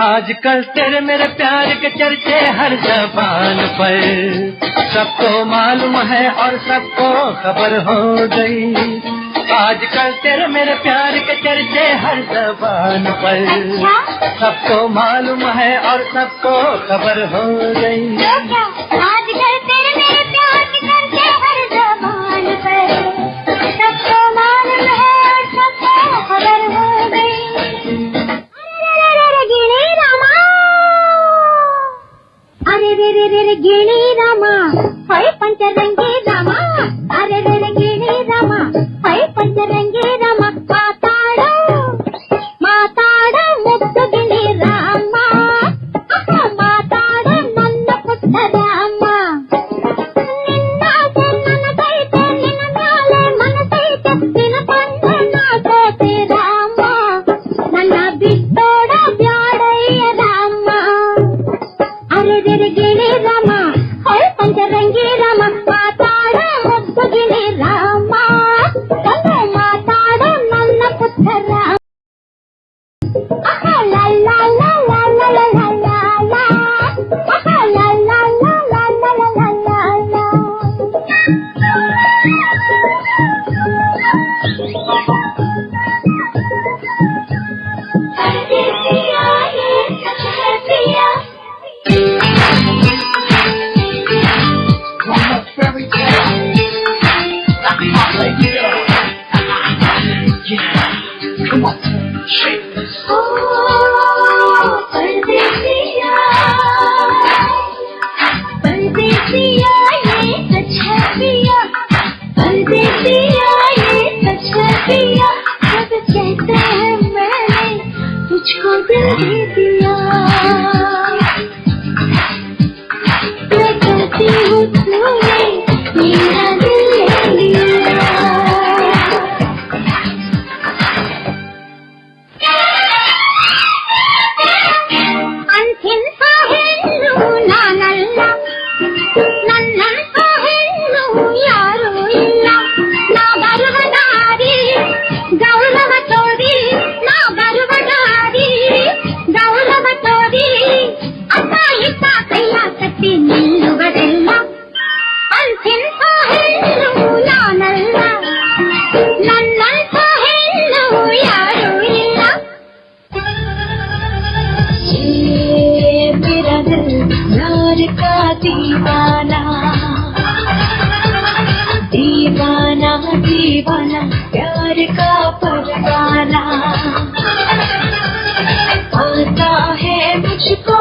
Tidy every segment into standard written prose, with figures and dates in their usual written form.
आजकल तेरे मेरे प्यार के चर्चे हर ज़बान पर, सबको मालूम है और सबको खबर हो गई। आजकल तेरे मेरे प्यार के चर्चे हर ज़बान पर, सबको मालूम है और सबको खबर हो गई। आजकल तेरे मेरे प्यार के चर्चे हर ज़बान पर, सबको मालूम है और सबको खबर हो गई। अरे गिणी रामा होय पंचरंगी रामा, अरे गिणी रामा होय पंचरंगी रामा, ಮಾತಾಡ ಮುದ್ದು ಗಿಣಿ ರಾಮ, ಮಾತಾಡ ನನ್ನ ಪುಟ್ಟ ರಾಮ, ನಿನ್ನಾಸೆ ನನಗೈತೆ ನಿನ್ನ ಮ್ಯಾಲೆ ಮನಸೈತೆ, ನಿನ್ನ ಕಂಡು ನಾಗೋತೆ ರಾಮ, ನನ್ನ ಬಿಟ್ಟೋಡ ಬ್ಯಾಡಯ್ಯ ರಾಮ. ಅರೆ ಗಿಣಿ ರಾಮ ಹೋಯ್ ಪಂಚರಂಗಿ ರಾಮ, ಮಾತಾಡ ಮುದ್ದು ಗಿಣಿ ರಾಮ, ಮಾತಾಡ ನನ್ನ ಪುಟ್ಟ ರಾಮ. दीवाना प्यार का परवाना, आता है मुझको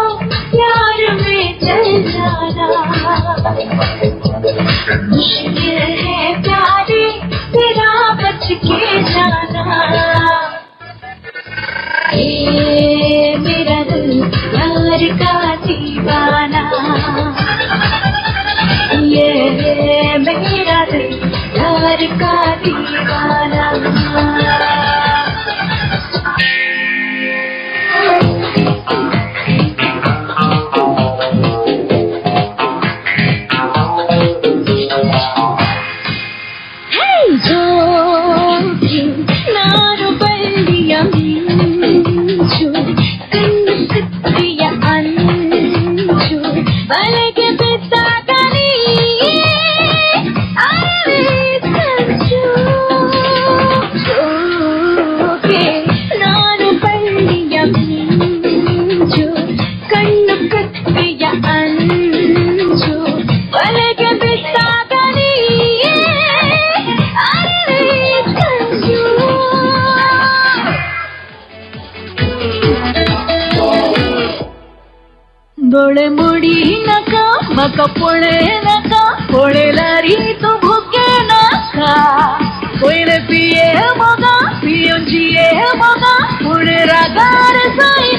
प्यार में चल जाना, मुश्किल है प्यारे तेरा बच के जाना। ये मेरा दिल प्यार का दीवाना, ये मेरा दिल प्यार का दीवाना। डोळे मुडी नका मका पोळे नका, पोळेलारी तो भुके नका, पोळे पिये मगा पियोन जिये मगा, पुणे रागार साई